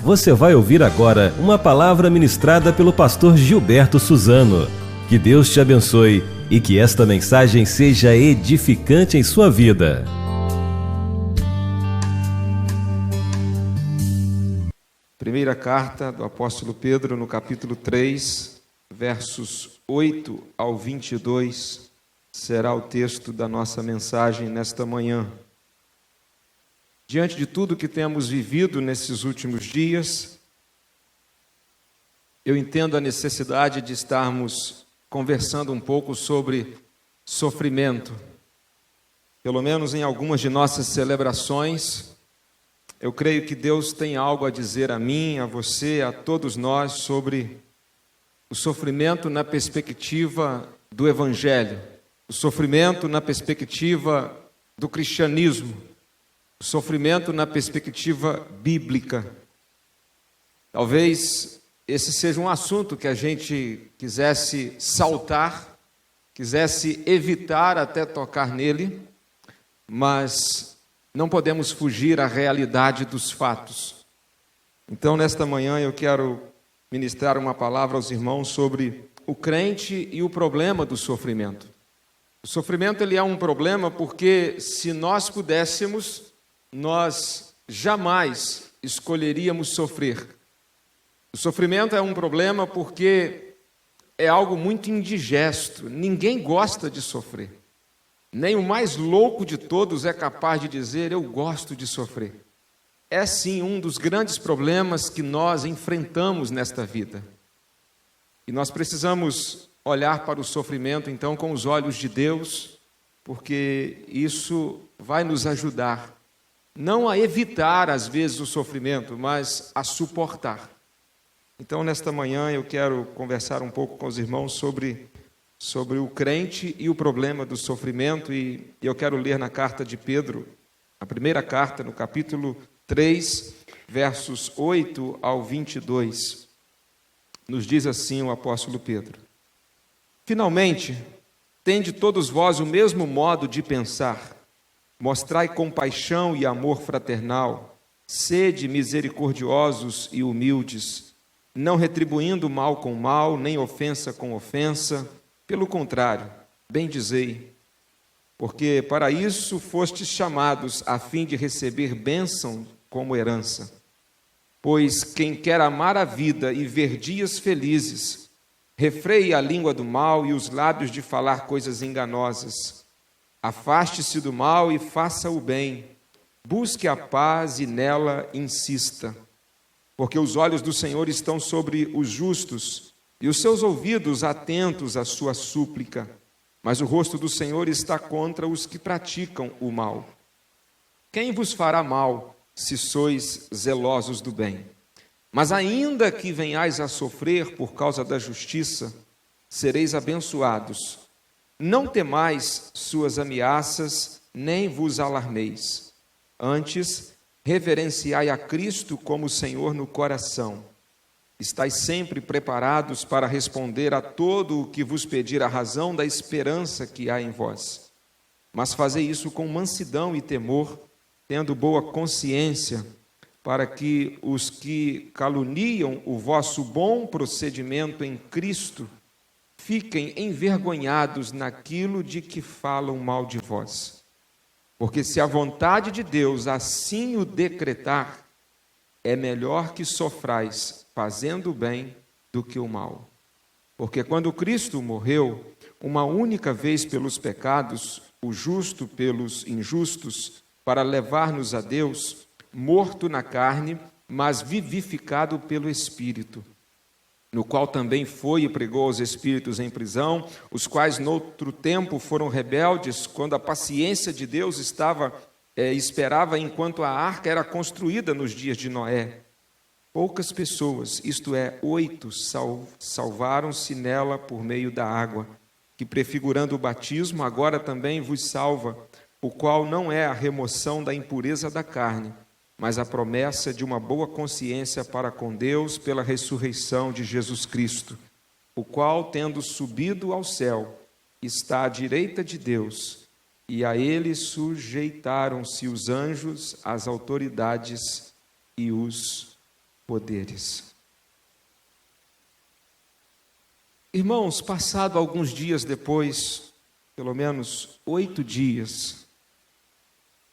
você vai ouvir agora uma palavra ministrada pelo pastor Gilberto Suzano. Que Deus te abençoe e que esta mensagem seja edificante em sua vida. Primeira carta do apóstolo Pedro, no capítulo 3, versos 8 ao 22, será o texto da nossa mensagem nesta manhã. Diante de tudo que temos vivido nesses últimos dias, eu entendo a necessidade de estarmos conversando um pouco sobre sofrimento. Pelo menos em algumas de nossas celebrações, eu creio que Deus tem algo a dizer a mim, a você, a todos nós sobre o sofrimento na perspectiva do Evangelho, o sofrimento na perspectiva do cristianismo, o sofrimento na perspectiva bíblica. Talvez esse seja um assunto que a gente quisesse saltar, quisesse evitar até tocar nele, mas não podemos fugir à realidade dos fatos. Então, nesta manhã, eu quero ministrar uma palavra aos irmãos sobre o crente e o problema do sofrimento. O sofrimento ele é um problema porque, se nós pudéssemos, nós jamais escolheríamos sofrer. O sofrimento é um problema porque é algo muito indigesto. Ninguém gosta de sofrer. Nem o mais louco de todos é capaz de dizer, eu gosto de sofrer. É sim um dos grandes problemas que nós enfrentamos nesta vida. E nós precisamos olhar para o sofrimento, então, com os olhos de Deus, porque isso vai nos ajudar, não a evitar, às vezes, o sofrimento, mas a suportar. Então, nesta manhã, eu quero conversar um pouco com os irmãos sobre o crente e o problema do sofrimento, e eu quero ler na carta de Pedro, a primeira carta, no capítulo 3, versos 8 ao 22. Nos diz assim o apóstolo Pedro: Finalmente, tende todos vós o mesmo modo de pensar, mostrai compaixão e amor fraternal, sede misericordiosos e humildes, não retribuindo mal com mal, nem ofensa com ofensa. Pelo contrário, bendizei, porque para isso fostes chamados, a fim de receber bênção como herança. Pois quem quer amar a vida e ver dias felizes, refreie a língua do mal e os lábios de falar coisas enganosas. Afaste-se do mal e faça o bem, busque a paz e nela insista. Porque os olhos do Senhor estão sobre os justos, e os seus ouvidos atentos à sua súplica, mas o rosto do Senhor está contra os que praticam o mal. Quem vos fará mal, se sois zelosos do bem? Mas ainda que venhais a sofrer por causa da justiça, sereis abençoados. Não temais suas ameaças, nem vos alarmeis. Antes, reverenciai a Cristo como Senhor no coração. Estais sempre preparados para responder a todo o que vos pedir a razão da esperança que há em vós. Mas fazei isso com mansidão e temor, tendo boa consciência, para que os que caluniam o vosso bom procedimento em Cristo fiquem envergonhados naquilo de que falam mal de vós. Porque se a vontade de Deus assim o decretar, é melhor que sofrais fazendo o bem do que o mal. Porque quando Cristo morreu, uma única vez pelos pecados, o justo pelos injustos, para levar-nos a Deus, morto na carne, mas vivificado pelo Espírito, no qual também foi e pregou aos espíritos em prisão, os quais noutro tempo foram rebeldes, quando a paciência de Deus esperava enquanto a arca era construída nos dias de Noé. Poucas pessoas, isto é, 8, salvaram-se nela por meio da água, que prefigurando o batismo, agora também vos salva, o qual não é a remoção da impureza da carne, mas a promessa de uma boa consciência para com Deus pela ressurreição de Jesus Cristo, o qual, tendo subido ao céu, está à direita de Deus, e a ele sujeitaram-se os anjos, as autoridades e os poderes. Irmãos, passado alguns dias depois, pelo menos 8 dias,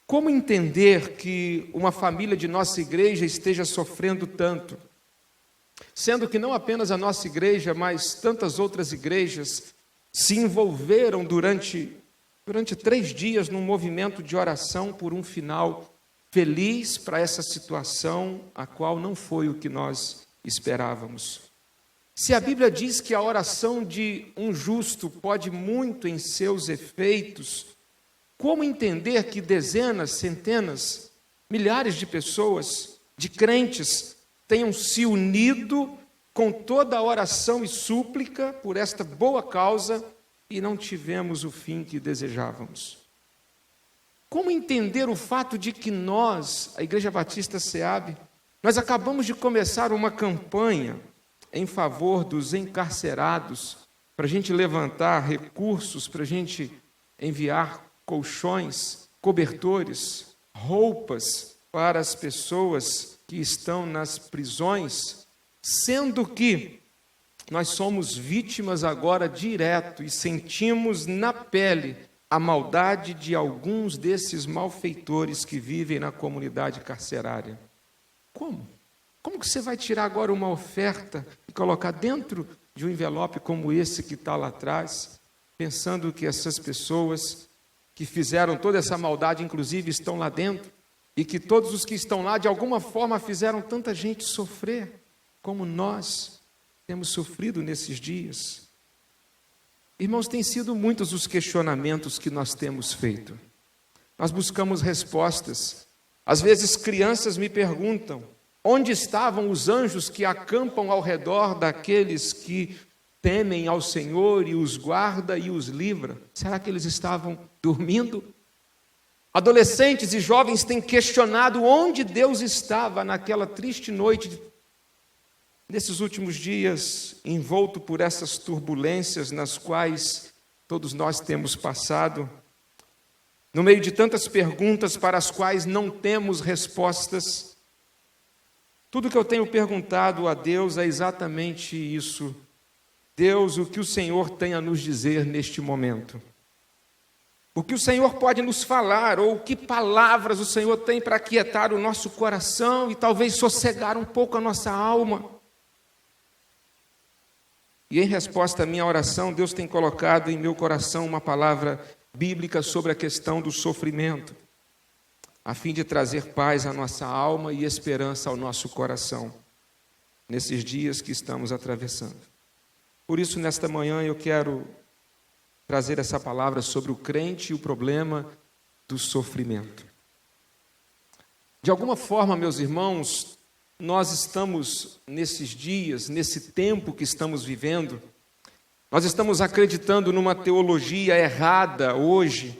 como entender que uma família de nossa igreja esteja sofrendo tanto? Sendo que não apenas a nossa igreja, mas tantas outras igrejas se envolveram durante 3 dias num movimento de oração por um final feliz para essa situação, a qual não foi o que nós esperávamos. Se a Bíblia diz que a oração de um justo pode muito em seus efeitos, como entender que dezenas, centenas, milhares de pessoas, de crentes, tenham se unido com toda a oração e súplica por esta boa causa e não tivemos o fim que desejávamos? Como entender o fato de que nós, a Igreja Batista SEAB, nós acabamos de começar uma campanha em favor dos encarcerados, para a gente levantar recursos, para a gente enviar colchões, cobertores, roupas para as pessoas que estão nas prisões, sendo que nós somos vítimas agora direto e sentimos na pele a maldade de alguns desses malfeitores que vivem na comunidade carcerária. Como? Como que você vai tirar agora uma oferta e colocar dentro de um envelope como esse que está lá atrás, pensando que essas pessoas que fizeram toda essa maldade, inclusive, estão lá dentro, e que todos os que estão lá, de alguma forma, fizeram tanta gente sofrer, como nós temos sofrido nesses dias? Irmãos, têm sido muitos os questionamentos que nós temos feito. Nós buscamos respostas. Às vezes, crianças me perguntam: onde estavam os anjos que acampam ao redor daqueles que temem ao Senhor e os guarda e os livra? Será que eles estavam dormindo? Adolescentes e jovens têm questionado onde Deus estava naquela triste noite, nesses últimos dias, envolto por essas turbulências nas quais todos nós temos passado, no meio de tantas perguntas para as quais não temos respostas. Tudo que eu tenho perguntado a Deus é exatamente isso. Deus, o que o Senhor tem a nos dizer neste momento? O que o Senhor pode nos falar, ou que palavras o Senhor tem para aquietar o nosso coração e talvez sossegar um pouco a nossa alma? E em resposta à minha oração, Deus tem colocado em meu coração uma palavra bíblica sobre a questão do sofrimento, a fim de trazer paz à nossa alma e esperança ao nosso coração, nesses dias que estamos atravessando. Por isso, nesta manhã, eu quero trazer essa palavra sobre o crente e o problema do sofrimento. De alguma forma, meus irmãos, nós estamos nesses dias, nesse tempo que estamos vivendo, nós estamos acreditando numa teologia errada hoje,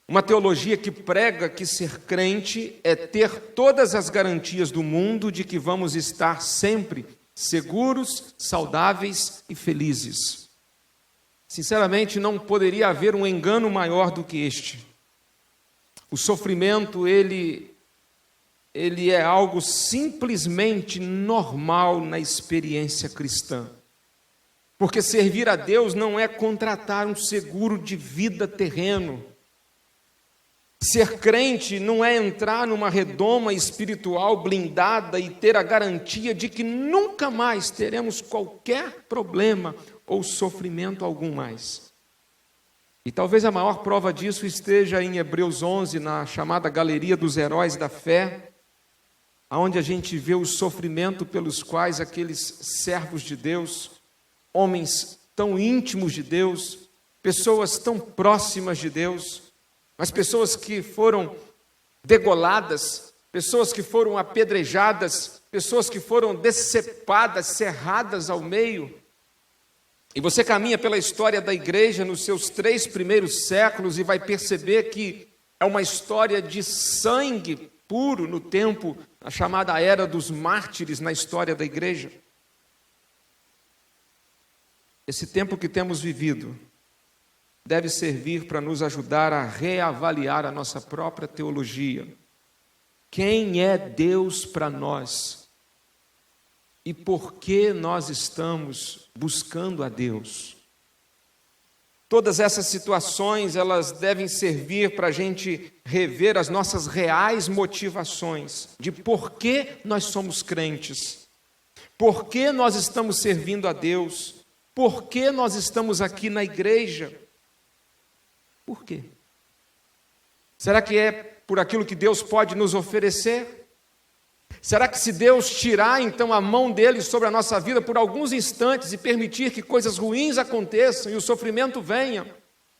uma teologia que prega que ser crente é ter todas as garantias do mundo de que vamos estar sempre seguros, saudáveis e felizes. Sinceramente, não poderia haver um engano maior do que este. O sofrimento, ele é algo simplesmente normal na experiência cristã. Porque servir a Deus não é contratar um seguro de vida terreno. Ser crente não é entrar numa redoma espiritual blindada e ter a garantia de que nunca mais teremos qualquer problema ou sofrimento algum mais. E talvez a maior prova disso esteja em Hebreus 11, na chamada Galeria dos Heróis da Fé, onde a gente vê o sofrimento pelos quais aqueles servos de Deus, homens tão íntimos de Deus, pessoas tão próximas de Deus, mas pessoas que foram degoladas, pessoas que foram apedrejadas, pessoas que foram decepadas, serradas ao meio. E você caminha pela história da igreja nos seus 3 primeiros séculos e vai perceber que é uma história de sangue puro no tempo, a chamada era dos mártires na história da igreja. Esse tempo que temos vivido deve servir para nos ajudar a reavaliar a nossa própria teologia. Quem é Deus para nós? e por que nós estamos buscando a Deus. Todas essas situações, elas devem servir para a gente rever as nossas reais motivações de por que nós somos crentes, por que nós estamos servindo a Deus, por que nós estamos aqui na igreja. Por quê? Será que é por aquilo que Deus pode nos oferecer? Será que se Deus tirar então a mão dele sobre a nossa vida por alguns instantes e permitir que coisas ruins aconteçam e o sofrimento venha,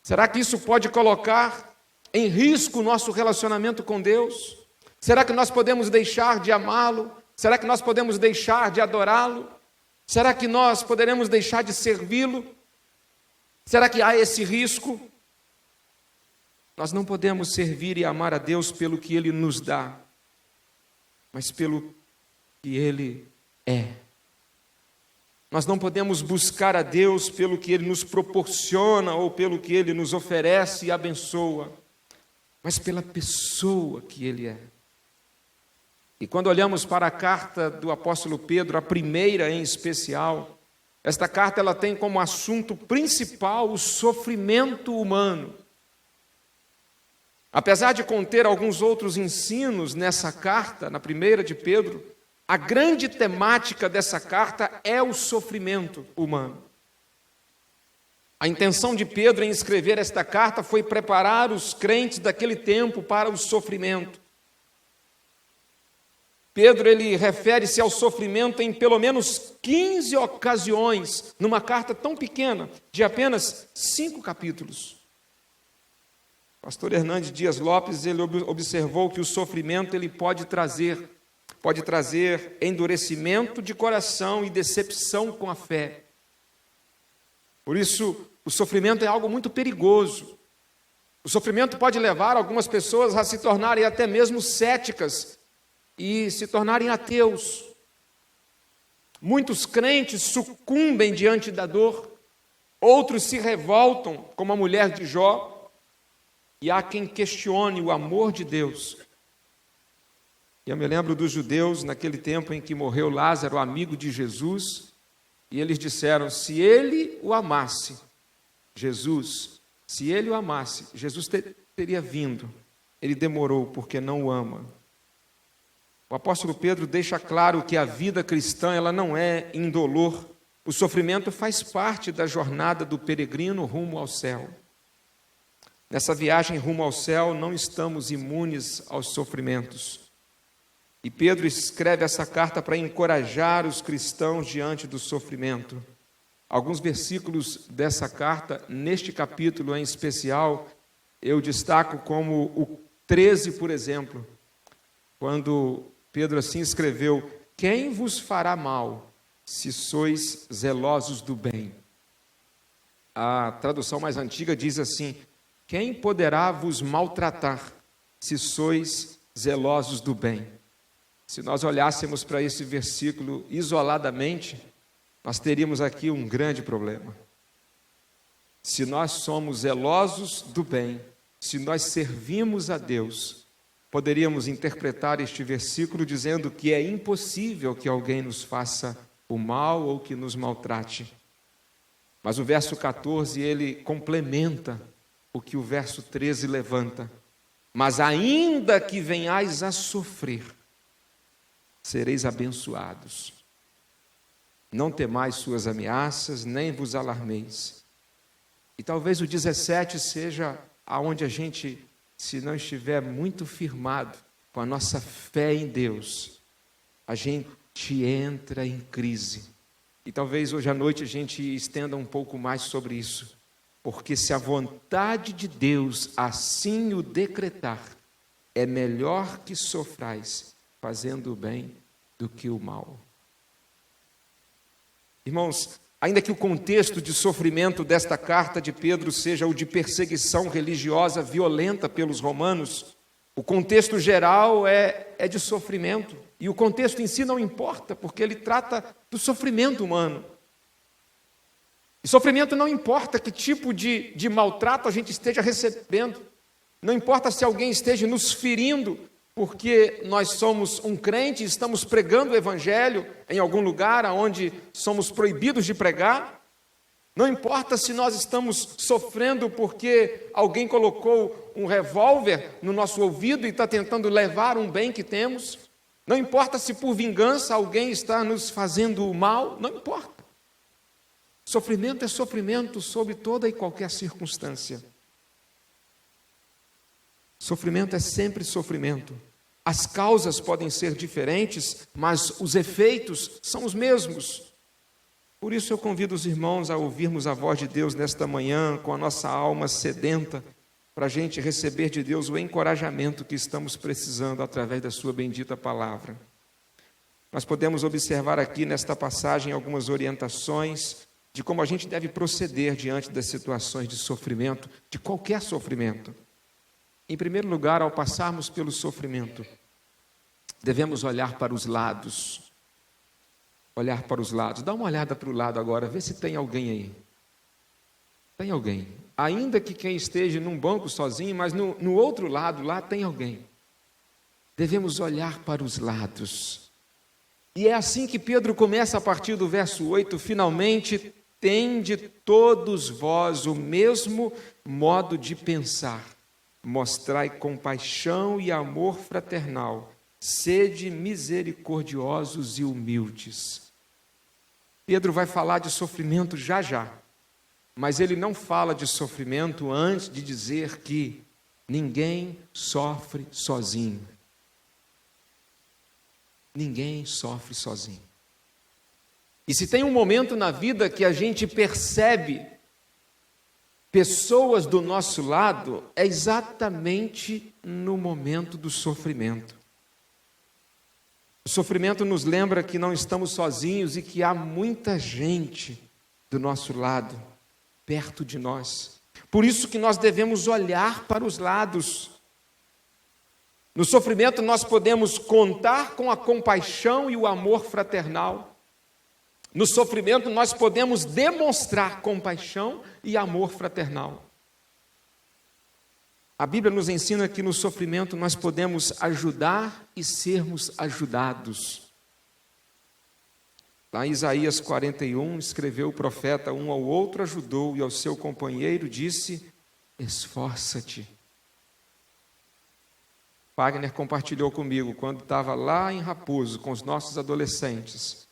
será que isso pode colocar em risco o nosso relacionamento com Deus? Será que nós podemos deixar de amá-lo? Será que nós podemos deixar de adorá-lo? Será que nós poderemos deixar de servi-lo? Será que há esse risco? Nós não podemos servir e amar a Deus pelo que Ele nos dá, mas pelo que Ele é. Nós não podemos buscar a Deus pelo que Ele nos proporciona ou pelo que Ele nos oferece e abençoa, mas pela pessoa que Ele é. E quando olhamos para a carta do apóstolo Pedro, a primeira em especial, esta carta ela tem como assunto principal o sofrimento humano. Apesar de conter alguns outros ensinos nessa carta, na primeira de Pedro, a grande temática dessa carta é o sofrimento humano. A intenção de Pedro em escrever esta carta foi preparar os crentes daquele tempo para o sofrimento. Pedro ele refere-se ao sofrimento em pelo menos 15 ocasiões, numa carta tão pequena, de apenas 5 capítulos. Pastor Hernandes Dias Lopes, ele observou que o sofrimento ele pode trazer endurecimento de coração e decepção com a fé. Por isso, o sofrimento é algo muito perigoso. O sofrimento pode levar algumas pessoas a se tornarem até mesmo céticas e se tornarem ateus. Muitos crentes sucumbem diante da dor, outros se revoltam, como a mulher de Jó, e há quem questione o amor de Deus. E eu me lembro dos judeus, naquele tempo em que morreu Lázaro, amigo de Jesus, e eles disseram, se ele o amasse, Jesus teria vindo. Ele demorou porque não o ama. O apóstolo Pedro deixa claro que a vida cristã ela não é indolor. O sofrimento faz parte da jornada do peregrino rumo ao céu. Nessa viagem rumo ao céu, não estamos imunes aos sofrimentos. E Pedro escreve essa carta para encorajar os cristãos diante do sofrimento. Alguns versículos dessa carta, neste capítulo em especial, eu destaco como o 13, por exemplo, quando Pedro assim escreveu, quem vos fará mal, se sois zelosos do bem? A tradução mais antiga diz assim, quem poderá vos maltratar, se sois zelosos do bem? Se nós olhássemos para esse versículo isoladamente, nós teríamos aqui um grande problema. Se nós somos zelosos do bem, se nós servimos a Deus, poderíamos interpretar este versículo dizendo que é impossível que alguém nos faça o mal ou que nos maltrate. Mas o verso 14, ele complementa o que o verso 13 levanta. Mas ainda que venhais a sofrer, sereis abençoados. Não temais suas ameaças, nem vos alarmeis. E talvez o 17 seja aonde a gente, se não estiver muito firmado com a nossa fé em Deus, a gente entra em crise. E talvez hoje à noite a gente estenda um pouco mais sobre isso. Porque se a vontade de Deus assim o decretar, é melhor que sofrais fazendo o bem do que o mal. Irmãos, ainda que o contexto de sofrimento desta carta de Pedro seja o de perseguição religiosa violenta pelos romanos, o contexto geral é de sofrimento. E o contexto em si não importa, porque ele trata do sofrimento humano. E sofrimento não importa que tipo de maltrato a gente esteja recebendo, não importa se alguém esteja nos ferindo, porque nós somos um crente e estamos pregando o Evangelho em algum lugar onde somos proibidos de pregar. Não importa se nós estamos sofrendo porque alguém colocou um revólver no nosso ouvido e está tentando levar um bem que temos. Não importa se por vingança alguém está nos fazendo mal. Não importa. Sofrimento é sofrimento sob toda e qualquer circunstância. Sofrimento é sempre sofrimento. As causas podem ser diferentes, mas os efeitos são os mesmos. Por isso eu convido os irmãos a ouvirmos a voz de Deus nesta manhã, com a nossa alma sedenta, para a gente receber de Deus o encorajamento que estamos precisando através da sua bendita palavra. Nós podemos observar aqui nesta passagem algumas orientações de como a gente deve proceder diante das situações de sofrimento, de qualquer sofrimento. Em primeiro lugar, ao passarmos pelo sofrimento, devemos olhar para os lados. Olhar para os lados. Dá uma olhada para o lado agora, vê se tem alguém aí. Tem alguém. Ainda que quem esteja num banco sozinho, mas no outro lado, lá tem alguém. Devemos olhar para os lados. E é assim que Pedro começa a partir do verso 8, finalmente, tende todos vós o mesmo modo de pensar. Mostrai compaixão e amor fraternal, sede misericordiosos e humildes. Pedro vai falar de sofrimento já já, mas ele não fala de sofrimento antes de dizer que ninguém sofre sozinho. Ninguém sofre sozinho. E se tem um momento na vida que a gente percebe pessoas do nosso lado, é exatamente no momento do sofrimento. O sofrimento nos lembra que não estamos sozinhos e que há muita gente do nosso lado, perto de nós. Por isso que nós devemos olhar para os lados. No sofrimento nós podemos contar com a compaixão e o amor fraternal. No sofrimento nós podemos demonstrar compaixão e amor fraternal. A Bíblia nos ensina que no sofrimento nós podemos ajudar e sermos ajudados. Lá em Isaías 41, escreveu o profeta: um ao outro ajudou e ao seu companheiro disse: esforça-te. Wagner compartilhou comigo quando estava lá em Raposo com os nossos adolescentes,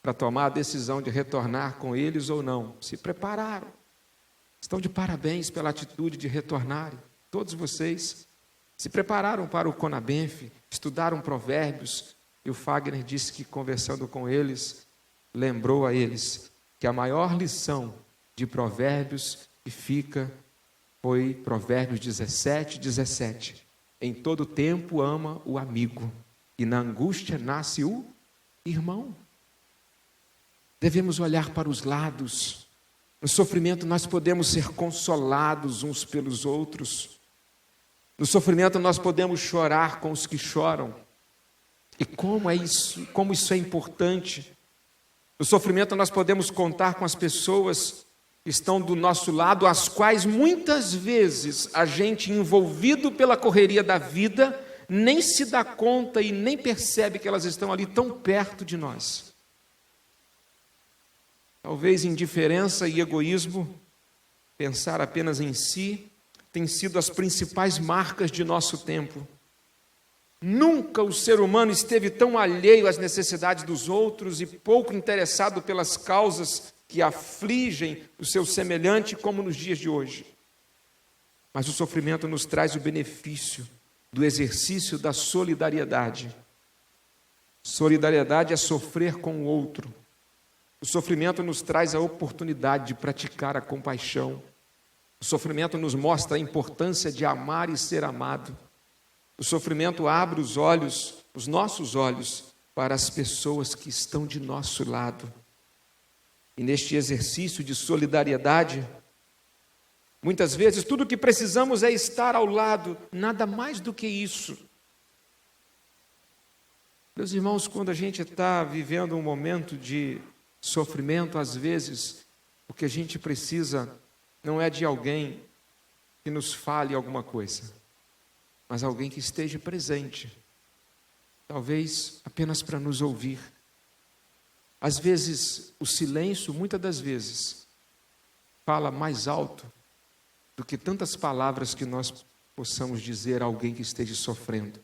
para tomar a decisão de retornar com eles ou não. Se prepararam. Estão de parabéns pela atitude de retornarem. Todos vocês se prepararam para o Conabenf, estudaram provérbios, e o Wagner disse que, conversando com eles, lembrou a eles que a maior lição de provérbios que fica foi Provérbios 17. Em todo tempo ama o amigo, e na angústia nasce o irmão. Devemos olhar para os lados. No sofrimento nós podemos ser consolados uns pelos outros. No sofrimento nós podemos chorar com os que choram. E como isso é importante. No sofrimento nós podemos contar com as pessoas que estão do nosso lado, as quais muitas vezes a gente, envolvido pela correria da vida, nem se dá conta e nem percebe que elas estão ali tão perto de nós. Talvez indiferença e egoísmo, pensar apenas em si, têm sido as principais marcas de nosso tempo. Nunca o ser humano esteve tão alheio às necessidades dos outros e pouco interessado pelas causas que afligem o seu semelhante como nos dias de hoje. Mas o sofrimento nos traz o benefício do exercício da solidariedade. Solidariedade é sofrer com o outro. O sofrimento nos traz a oportunidade de praticar a compaixão. O sofrimento nos mostra a importância de amar e ser amado. O sofrimento abre os olhos, os nossos olhos, para as pessoas que estão de nosso lado. E neste exercício de solidariedade, muitas vezes tudo o que precisamos é estar ao lado, nada mais do que isso. Meus irmãos, quando a gente está vivendo um momento de sofrimento, às vezes, o que a gente precisa não é de alguém que nos fale alguma coisa. mas alguém que esteja presente, talvez apenas para nos ouvir. Às vezes, o silêncio, muitas das vezes, fala mais alto do que tantas palavras que nós possamos dizer a alguém que esteja sofrendo.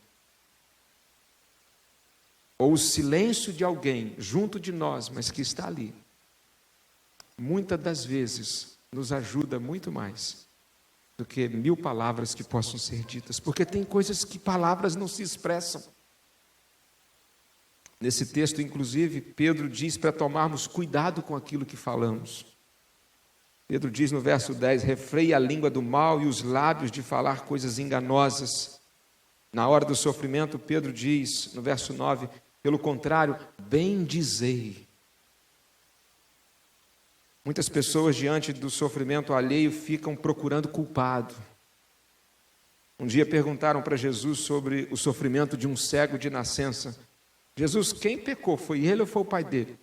Ou o silêncio de alguém junto de nós, mas que está ali, muitas das vezes nos ajuda muito mais do que 1000 palavras que possam ser ditas, porque tem coisas que palavras não se expressam. Nesse texto, inclusive, Pedro diz para tomarmos cuidado com aquilo que falamos. Pedro diz no verso 10, refreie a língua do mal e os lábios de falar coisas enganosas. Na hora do sofrimento, Pedro diz, no verso 9, pelo contrário, bendizei. Muitas pessoas, diante do sofrimento alheio, ficam procurando culpado. Um dia perguntaram para Jesus sobre o sofrimento de um cego de nascença. Jesus, quem pecou? Foi ele ou foi o pai dele?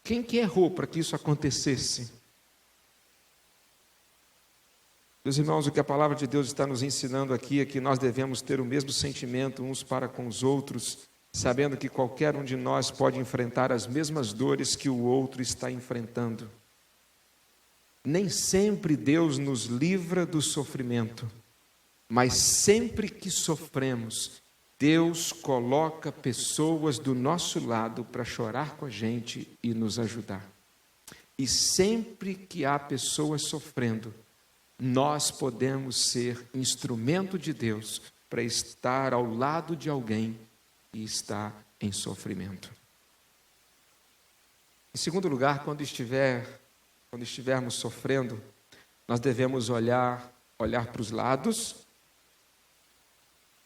Quem que errou para que isso acontecesse? Meus irmãos, o que a palavra de Deus está nos ensinando aqui é que nós devemos ter o mesmo sentimento uns para com os outros, sabendo que qualquer um de nós pode enfrentar as mesmas dores que o outro está enfrentando. Nem sempre Deus nos livra do sofrimento, mas sempre que sofremos, Deus coloca pessoas do nosso lado para chorar com a gente e nos ajudar. E sempre que há pessoas sofrendo, nós podemos ser instrumento de Deus para estar ao lado de alguém que está em sofrimento. Em segundo lugar, quando estivermos sofrendo, nós devemos olhar para os lados,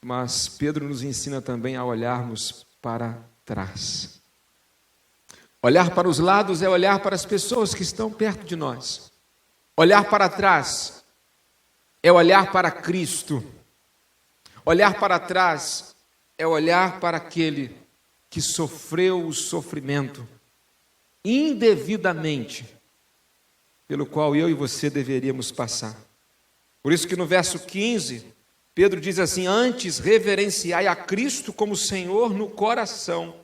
mas Pedro nos ensina também a olharmos para trás. Olhar para os lados é olhar para as pessoas que estão perto de nós. Olhar para trás é olhar para Cristo. Olhar para trás é olhar para aquele que sofreu o sofrimento indevidamente, pelo qual eu e você deveríamos passar. Por isso que no verso 15, Pedro diz assim, antes reverenciai a Cristo como Senhor no coração.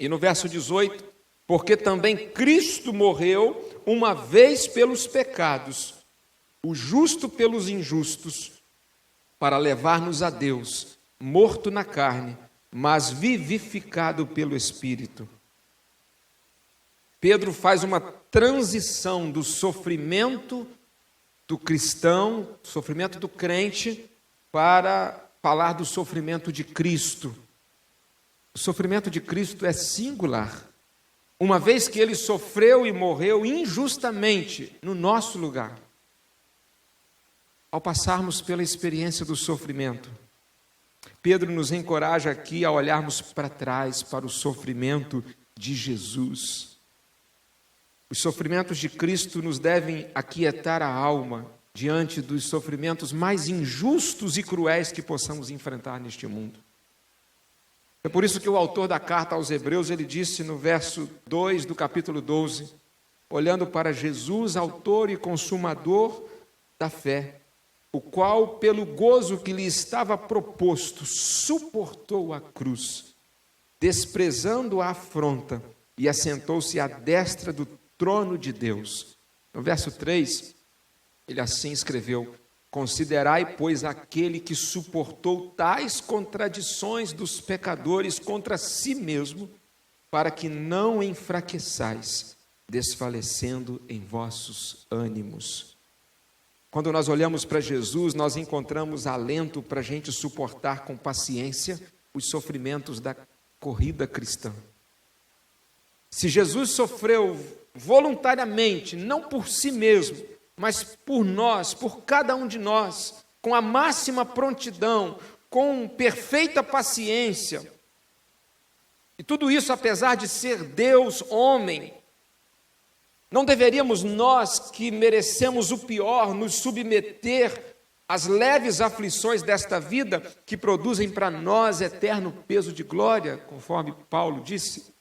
E no verso 18, porque também Cristo morreu uma vez pelos pecados, o justo pelos injustos, para levar-nos a Deus, morto na carne, mas vivificado pelo Espírito. Pedro faz uma transição do sofrimento do cristão, sofrimento do crente, para falar do sofrimento de Cristo. O sofrimento de Cristo é singular. Uma vez que ele sofreu e morreu injustamente no nosso lugar. Ao passarmos pela experiência do sofrimento, Pedro nos encoraja aqui a olharmos para trás, para o sofrimento de Jesus. Os sofrimentos de Cristo nos devem aquietar a alma diante dos sofrimentos mais injustos e cruéis que possamos enfrentar neste mundo. É por isso que o autor da carta aos Hebreus, ele disse no verso 2 do capítulo 12, olhando para Jesus, autor e consumador da fé, o qual, pelo gozo que lhe estava proposto, suportou a cruz, desprezando a afronta, e assentou-se à destra do trono de Deus. No verso 3, ele assim escreveu, considerai, pois, aquele que suportou tais contradições dos pecadores contra si mesmo, para que não enfraqueçais, desfalecendo em vossos ânimos. Quando nós olhamos para Jesus, nós encontramos alento para a gente suportar com paciência os sofrimentos da corrida cristã. Se Jesus sofreu voluntariamente, não por si mesmo, mas por nós, por cada um de nós, com a máxima prontidão, com perfeita paciência, e tudo isso apesar de ser Deus, homem, não deveríamos nós, que merecemos o pior, nos submeter às leves aflições desta vida, que produzem para nós eterno peso de glória, conforme Paulo disse?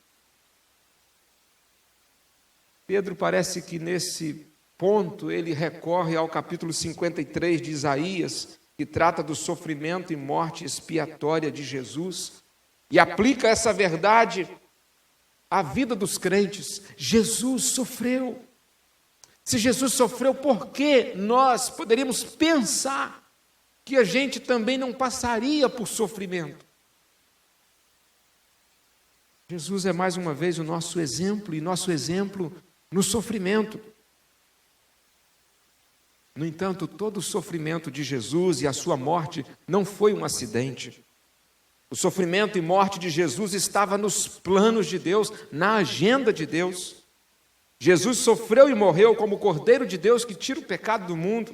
Pedro parece que nesse ponto ele recorre ao capítulo 53 de Isaías, que trata do sofrimento e morte expiatória de Jesus e aplica essa verdade à vida dos crentes. Jesus sofreu. Se Jesus sofreu, por que nós poderíamos pensar que a gente também não passaria por sofrimento? Jesus é mais uma vez o nosso exemplo, e nosso exemplo no sofrimento. No entanto, todo o sofrimento de Jesus e a sua morte não foi um acidente. O sofrimento e morte de Jesus estava nos planos de Deus, na agenda de Deus. Jesus sofreu e morreu como o Cordeiro de Deus que tira o pecado do mundo.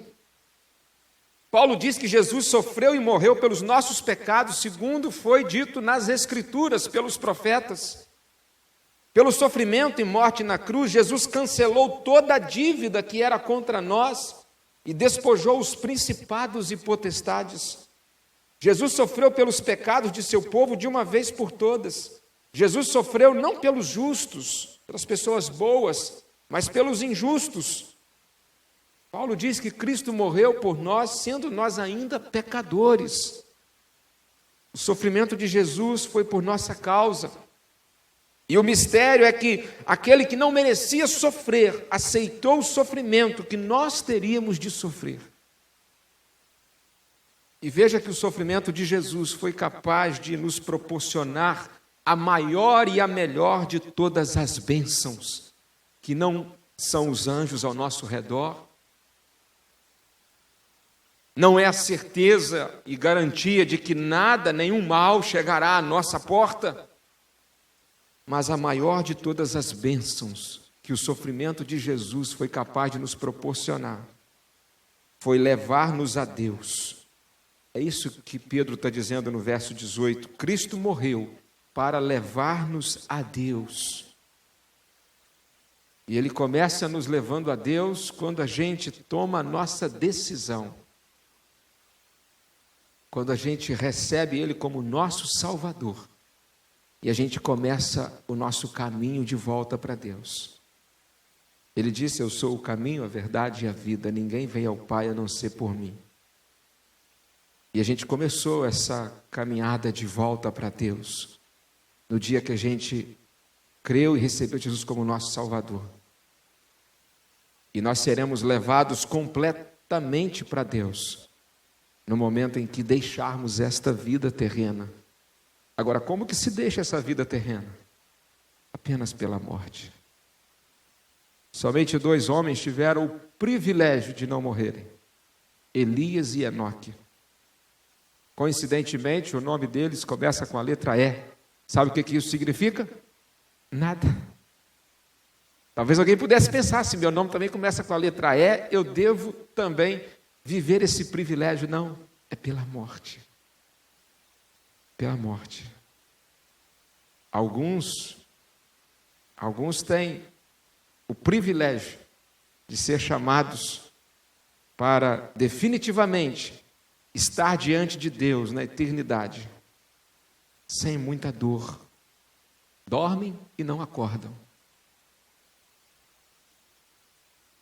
Paulo diz que Jesus sofreu e morreu pelos nossos pecados, segundo foi dito nas Escrituras, pelos profetas. Pelo sofrimento e morte na cruz, Jesus cancelou toda a dívida que era contra nós e despojou os principados e potestades. Jesus sofreu pelos pecados de seu povo de uma vez por todas. Jesus sofreu não pelos justos, pelas pessoas boas, mas pelos injustos. Paulo diz que Cristo morreu por nós, sendo nós ainda pecadores. O sofrimento de Jesus foi por nossa causa. E o mistério é que aquele que não merecia sofrer, aceitou o sofrimento que nós teríamos de sofrer. E veja que o sofrimento de Jesus foi capaz de nos proporcionar a maior e a melhor de todas as bênçãos, que não são os anjos ao nosso redor, não é a certeza e garantia de que nada, nenhum mal chegará à nossa porta, mas a maior de todas as bênçãos que o sofrimento de Jesus foi capaz de nos proporcionar, foi levar-nos a Deus. É isso que Pedro está dizendo no verso 18. Cristo morreu para levar-nos a Deus. E Ele começa nos levando a Deus quando a gente toma a nossa decisão. Quando a gente recebe Ele como nosso Salvador. E a gente começa o nosso caminho de volta para Deus. Ele disse, eu sou o caminho, a verdade e a vida. Ninguém vem ao Pai a não ser por mim. E a gente começou essa caminhada de volta para Deus. No dia que a gente creu e recebeu Jesus como nosso Salvador. E nós seremos levados completamente para Deus. No momento em que deixarmos esta vida terrena. Agora, como que se deixa essa vida terrena? Apenas pela morte. Somente 2 homens tiveram o privilégio de não morrerem. Elias e Enoque. Coincidentemente, o nome deles começa com a letra E. Sabe o que isso significa? Nada. Talvez alguém pudesse pensar, se meu nome também começa com a letra E, eu devo também viver esse privilégio. Não, é pela morte. Pela morte. Alguns têm o privilégio de ser chamados para definitivamente estar diante de Deus na eternidade, sem muita dor. Dormem e não acordam.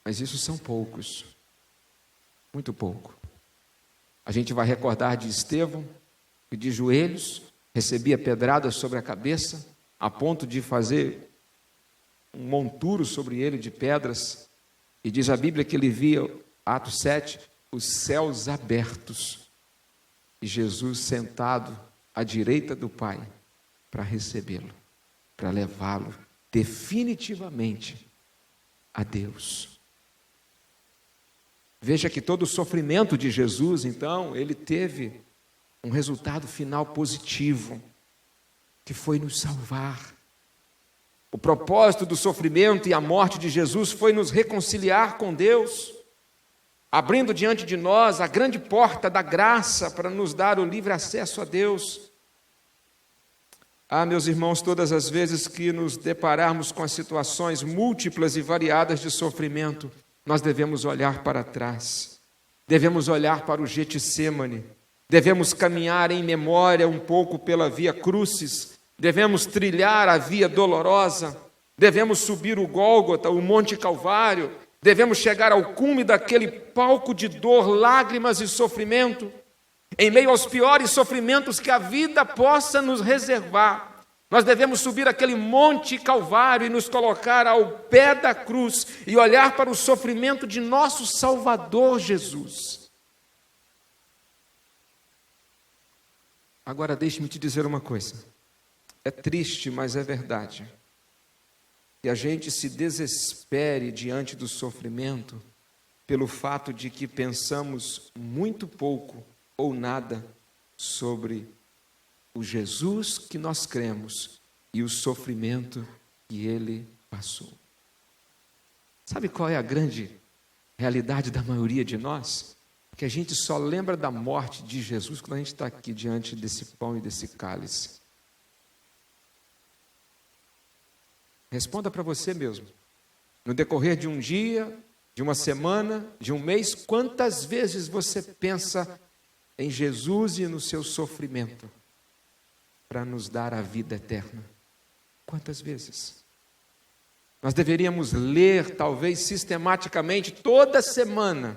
Mas isso são poucos. Muito pouco. A gente vai recordar de Estevão, que de joelhos recebia pedradas sobre a cabeça, a ponto de fazer um monturo sobre ele de pedras, e diz a Bíblia que ele via, Atos 7, os céus abertos, e Jesus sentado à direita do Pai, para recebê-lo, para levá-lo definitivamente a Deus. Veja que todo o sofrimento de Jesus, então, ele teve um resultado final positivo, que foi nos salvar. O propósito do sofrimento e a morte de Jesus foi nos reconciliar com Deus, abrindo diante de nós a grande porta da graça para nos dar o livre acesso a Deus. Meus irmãos, todas as vezes que nos depararmos com as situações múltiplas e variadas de sofrimento, nós devemos olhar para trás, devemos olhar para o Getsêmani, devemos caminhar em memória um pouco pela via Crucis, devemos trilhar a via dolorosa, devemos subir o Gólgota, o Monte Calvário, devemos chegar ao cume daquele palco de dor, lágrimas e sofrimento, Em meio aos piores sofrimentos que a vida possa nos reservar, nós devemos subir aquele monte Calvário e nos colocar ao pé da cruz e olhar para o sofrimento de nosso Salvador Jesus. Agora deixe-me te dizer uma coisa. É triste, mas é verdade. Que a gente se desespere diante do sofrimento pelo fato de que pensamos muito pouco ou nada sobre o Jesus que nós cremos e o sofrimento que ele passou. Sabe qual é a grande realidade da maioria de nós? Que a gente só lembra da morte de Jesus quando a gente está aqui diante desse pão e desse cálice. Responda para você mesmo. No decorrer de um dia, de uma semana, de um mês, quantas vezes você pensa em Jesus e no seu sofrimento para nos dar a vida eterna? Quantas vezes? Nós deveríamos ler, talvez sistematicamente, toda semana,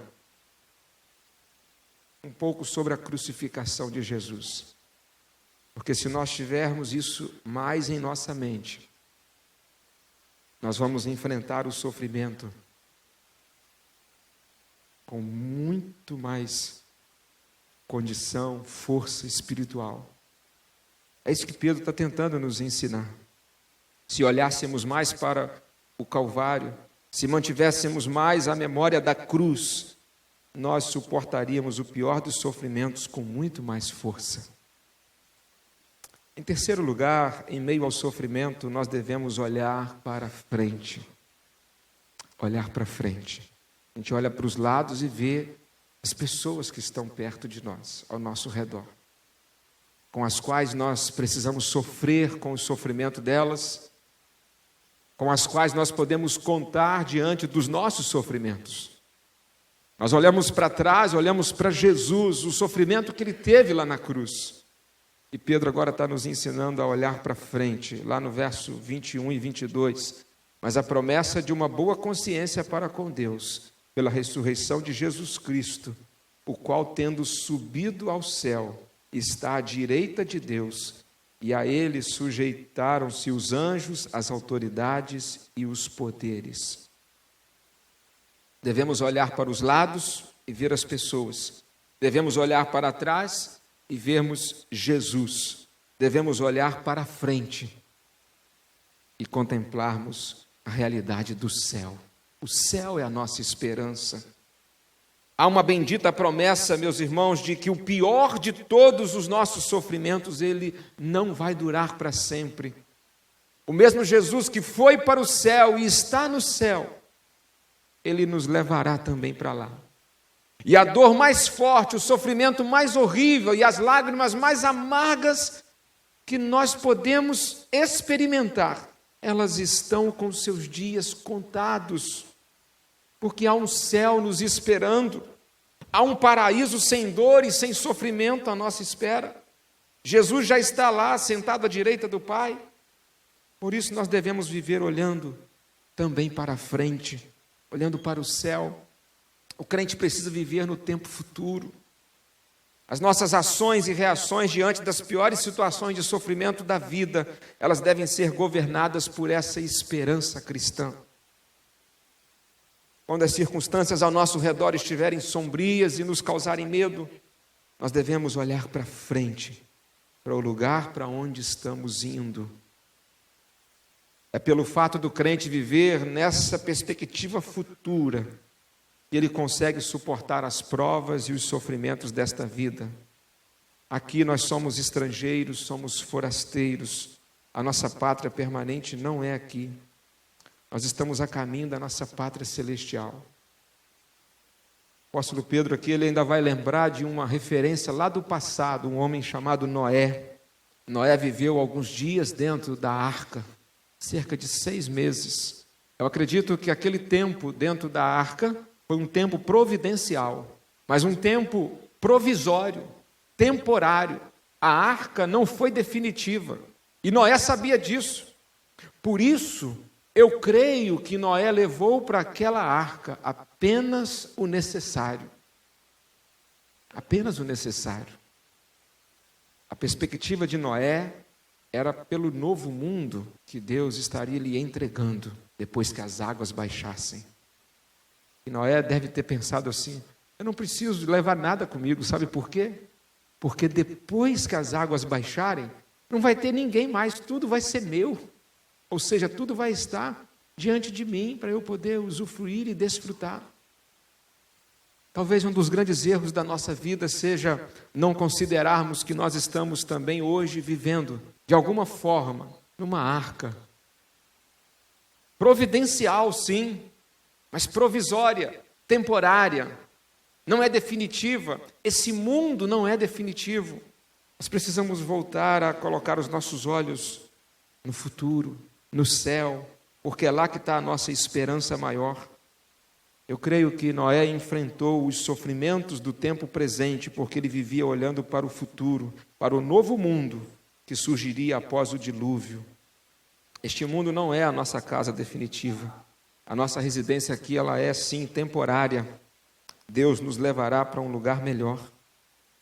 um pouco sobre a crucificação de Jesus. Porque se nós tivermos isso mais em nossa mente, nós vamos enfrentar o sofrimento com muito mais condição, força espiritual. É isso que Pedro está tentando nos ensinar. Se olhássemos mais para o Calvário, se mantivéssemos mais a memória da cruz, nós suportaríamos o pior dos sofrimentos com muito mais força. Em terceiro lugar, em meio ao sofrimento, nós devemos olhar para frente. Olhar para frente. A gente olha para os lados e vê as pessoas que estão perto de nós, ao nosso redor, com as quais nós precisamos sofrer com o sofrimento delas, com as quais nós podemos contar diante dos nossos sofrimentos. Nós olhamos para trás, olhamos para Jesus, o sofrimento que ele teve lá na cruz. E Pedro agora está nos ensinando a olhar para frente, lá no verso 21 e 22. Mas a promessa de uma boa consciência para com Deus, pela ressurreição de Jesus Cristo, o qual, tendo subido ao céu, está à direita de Deus, e a ele sujeitaram-se os anjos, as autoridades e os poderes. Devemos olhar para os lados e ver as pessoas. Devemos olhar para trás e vermos Jesus. Devemos olhar para frente e contemplarmos a realidade do céu. O céu é a nossa esperança. Há uma bendita promessa, meus irmãos, de que o pior de todos os nossos sofrimentos, ele não vai durar para sempre. O mesmo Jesus que foi para o céu e está no céu, ele nos levará também para lá. E a dor mais forte, o sofrimento mais horrível e as lágrimas mais amargas que nós podemos experimentar, elas estão com seus dias contados, porque há um céu nos esperando, há um paraíso sem dor e sem sofrimento à nossa espera. Jesus já está lá, sentado à direita do Pai. Por isso nós devemos viver olhando também para frente, olhando para o céu. O crente precisa viver no tempo futuro. As nossas ações e reações diante das piores situações de sofrimento da vida, elas devem ser governadas por essa esperança cristã. Quando as circunstâncias ao nosso redor estiverem sombrias e nos causarem medo, nós devemos olhar para frente, para o lugar para onde estamos indo. É pelo fato do crente viver nessa perspectiva futura que ele consegue suportar as provas e os sofrimentos desta vida. Aqui nós somos estrangeiros, somos forasteiros. A nossa pátria permanente não é aqui. Nós estamos a caminho da nossa pátria celestial. O apóstolo Pedro aqui, ele ainda vai lembrar de uma referência lá do passado, um homem chamado Noé. Noé viveu alguns dias dentro da arca, cerca de 6 meses. Eu acredito que aquele tempo dentro da arca foi um tempo providencial, mas um tempo provisório, temporário. A arca não foi definitiva. E Noé sabia disso. Por isso, eu creio que Noé levou para aquela arca apenas o necessário. Apenas o necessário. A perspectiva de Noé era pelo novo mundo que Deus estaria lhe entregando depois que as águas baixassem. E Noé deve ter pensado assim: eu não preciso levar nada comigo, sabe por quê? Porque depois que as águas baixarem, não vai ter ninguém mais, tudo vai ser meu. Ou seja, tudo vai estar diante de mim para eu poder usufruir e desfrutar. Talvez um dos grandes erros da nossa vida seja não considerarmos que nós estamos também hoje vivendo, de alguma forma, numa arca. Providencial, sim, mas provisória, temporária, não é definitiva. Esse mundo não é definitivo. Nós precisamos voltar a colocar os nossos olhos no futuro, no céu, porque é lá que está a nossa esperança maior. Eu creio que Noé enfrentou os sofrimentos do tempo presente, porque ele vivia olhando para o futuro, para o novo mundo que surgiria após o dilúvio. Este mundo não é a nossa casa definitiva. A nossa residência aqui, ela é sim temporária. Deus nos levará para um lugar melhor.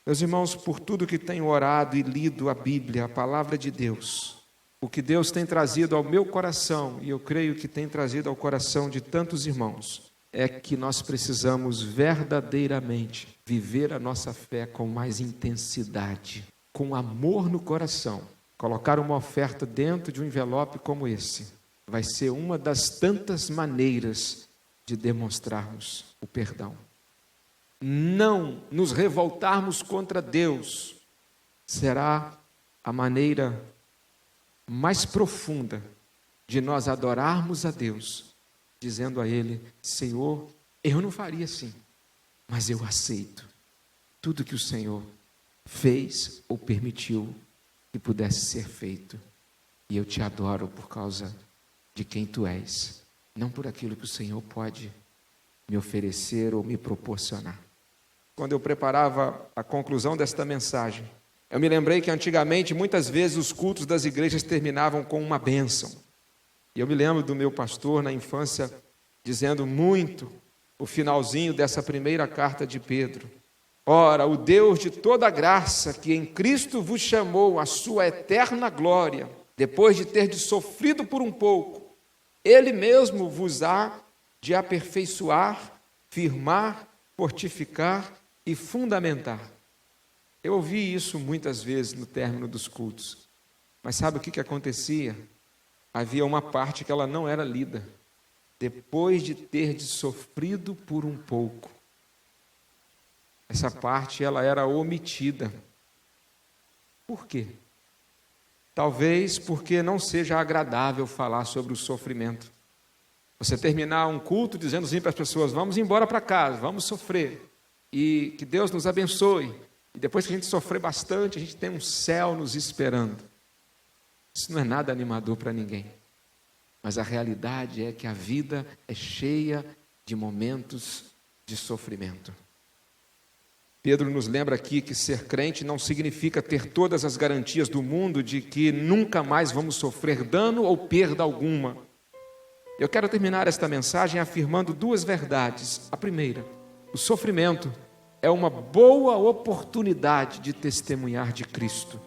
Meus irmãos, por tudo que tenho orado e lido a Bíblia, a palavra de Deus, o que Deus tem trazido ao meu coração, e eu creio que tem trazido ao coração de tantos irmãos, é que nós precisamos verdadeiramente viver a nossa fé com mais intensidade, com amor no coração. Colocar uma oferta dentro de um envelope como esse vai ser uma das tantas maneiras de demonstrarmos o perdão. Não nos revoltarmos contra Deus será a maneira mais profunda de nós adorarmos a Deus, dizendo a Ele: Senhor, eu não faria assim, mas eu aceito tudo que o Senhor fez ou permitiu que pudesse ser feito, e eu te adoro por causa de quem tu és, não por aquilo que o Senhor pode me oferecer ou me proporcionar. Quando eu preparava a conclusão desta mensagem, eu me lembrei que antigamente, muitas vezes, os cultos das igrejas terminavam com uma bênção. E eu me lembro do meu pastor, na infância, dizendo muito o finalzinho dessa primeira carta de Pedro. Ora, o Deus de toda graça, que em Cristo vos chamou à sua eterna glória, depois de terdes sofrido por um pouco, Ele mesmo vos há de aperfeiçoar, firmar, fortificar e fundamentar. Eu ouvi isso muitas vezes no término dos cultos. Mas sabe o que acontecia? Havia uma parte que ela não era lida. Depois de ter sofrido por um pouco. Essa parte ela era omitida. Por quê? Talvez porque não seja agradável falar sobre o sofrimento. Você terminar um culto dizendo assim para as pessoas: vamos embora para casa, vamos sofrer. E que Deus nos abençoe. E depois que a gente sofrer bastante, a gente tem um céu nos esperando. Isso não é nada animador para ninguém. Mas a realidade é que a vida é cheia de momentos de sofrimento. Pedro nos lembra aqui que ser crente não significa ter todas as garantias do mundo de que nunca mais vamos sofrer dano ou perda alguma. Eu quero terminar esta mensagem afirmando duas verdades. A primeira: o sofrimento é uma boa oportunidade de testemunhar de Cristo.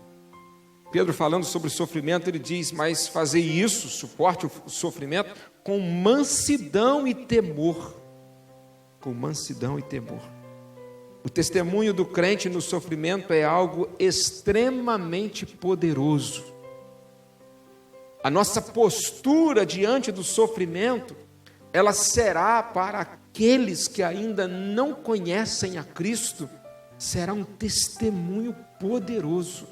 Pedro, falando sobre o sofrimento, ele diz: mas fazei isso, suporte o sofrimento, com mansidão e temor. Com mansidão e temor. O testemunho do crente no sofrimento é algo extremamente poderoso. A nossa postura diante do sofrimento, ela será para aqueles que ainda não conhecem a Cristo, será um testemunho poderoso.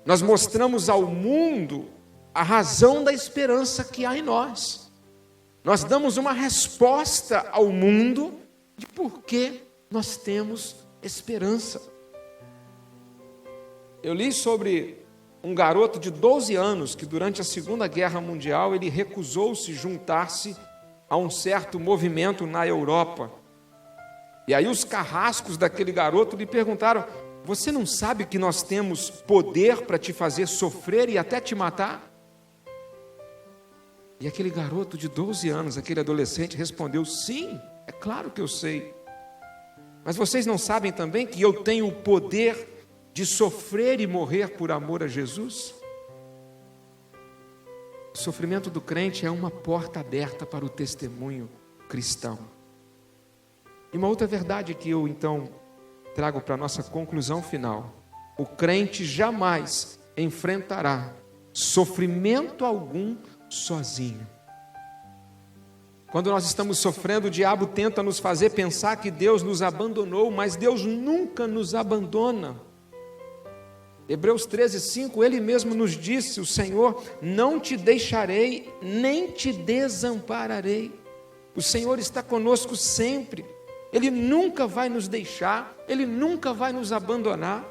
Nós mostramos ao mundo a razão da esperança que há em nós. Nós damos uma resposta ao mundo de por que nós temos esperança. Eu li sobre um garoto de 12 anos que durante a Segunda Guerra Mundial ele recusou-se juntar-se a um certo movimento na Europa. E aí os carrascos daquele garoto lhe perguntaram: você não sabe que nós temos poder para te fazer sofrer e até te matar? E aquele garoto de 12 anos, aquele adolescente, respondeu: sim, é claro que eu sei. Mas vocês não sabem também que eu tenho o poder de sofrer e morrer por amor a Jesus? O sofrimento do crente é uma porta aberta para o testemunho cristão. E uma outra verdade que eu então trago para a nossa conclusão final: o crente jamais enfrentará sofrimento algum sozinho. Quando nós estamos sofrendo, o diabo tenta nos fazer pensar que Deus nos abandonou, mas Deus nunca nos abandona. Hebreus 13:5, Ele mesmo nos disse: o Senhor, não te deixarei, nem te desampararei. O Senhor está conosco sempre, Ele nunca vai nos deixar, Ele nunca vai nos abandonar.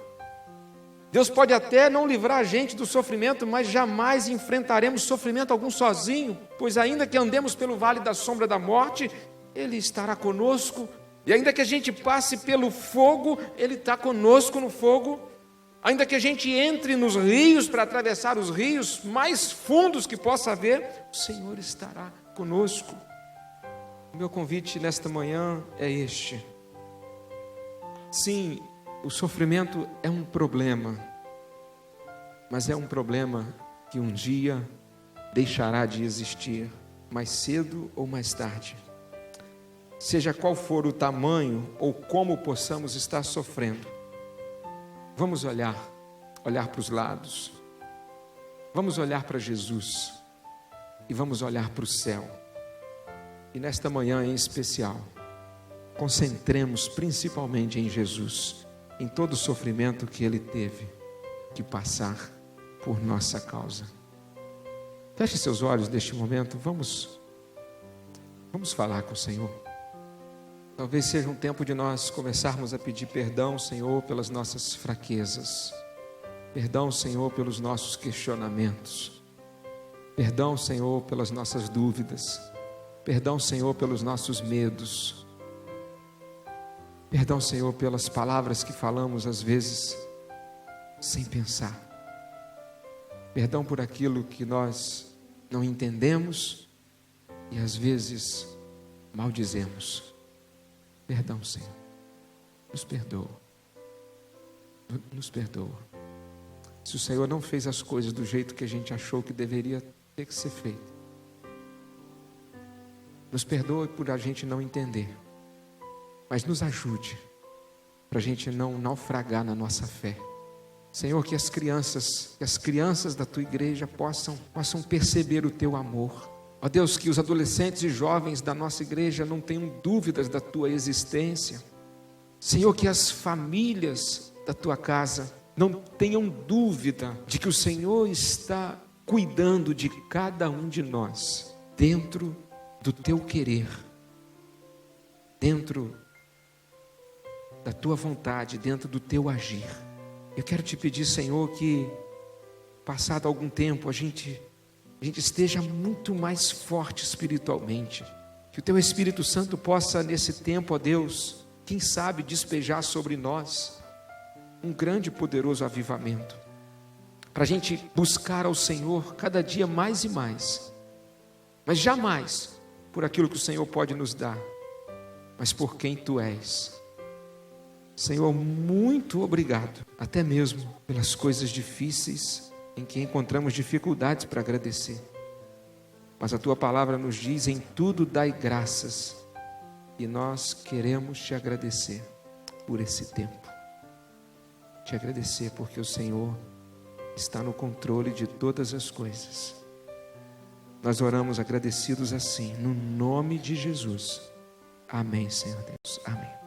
Deus pode até não livrar a gente do sofrimento, mas jamais enfrentaremos sofrimento algum sozinho, pois ainda que andemos pelo vale da sombra da morte, Ele estará conosco, e ainda que a gente passe pelo fogo, Ele está conosco no fogo. Ainda que a gente entre nos rios para atravessar os rios mais fundos que possa haver, o Senhor estará conosco. O meu convite nesta manhã é este. Sim, o sofrimento é um problema, mas é um problema que um dia deixará de existir, mais cedo ou mais tarde. Seja qual for o tamanho ou como possamos estar sofrendo, vamos olhar para os lados, vamos olhar para Jesus e vamos olhar para o céu. E nesta manhã em especial, concentremos principalmente em Jesus, em todo o sofrimento que Ele teve que passar por nossa causa. Feche seus olhos neste momento, vamos falar com o Senhor. Talvez seja um tempo de nós começarmos a pedir perdão, Senhor, pelas nossas fraquezas. Perdão, Senhor, pelos nossos questionamentos. Perdão, Senhor, pelas nossas dúvidas. Perdão, Senhor, pelos nossos medos. Perdão, Senhor, pelas palavras que falamos às vezes sem pensar. Perdão por aquilo que nós não entendemos e às vezes maldizemos. Perdão, Senhor, nos perdoa, nos perdoa. Se o Senhor não fez as coisas do jeito que a gente achou que deveria ter que ser feito, nos perdoa por a gente não entender, mas nos ajude para a gente não naufragar na nossa fé. Senhor, que as crianças da Tua igreja possam perceber o Teu amor. Ó Deus, que os adolescentes e jovens da nossa igreja não tenham dúvidas da Tua existência. Senhor, que as famílias da Tua casa não tenham dúvida de que o Senhor está cuidando de cada um de nós, dentro do Teu querer, dentro da Tua vontade, dentro do Teu agir. Eu quero Te pedir, Senhor, que passado algum tempo a gente esteja muito mais forte espiritualmente, que o Teu Espírito Santo possa nesse tempo, ó Deus, quem sabe despejar sobre nós um grande e poderoso avivamento, para a gente buscar ao Senhor cada dia mais e mais, mas jamais por aquilo que o Senhor pode nos dar, mas por quem Tu és. Senhor, muito obrigado, até mesmo pelas coisas difíceis em que encontramos dificuldades para agradecer. Mas a Tua palavra nos diz: em tudo dai graças. E nós queremos Te agradecer por esse tempo. Te agradecer porque o Senhor está no controle de todas as coisas. Nós oramos agradecidos assim, no nome de Jesus. Amém, Senhor Deus. Amém.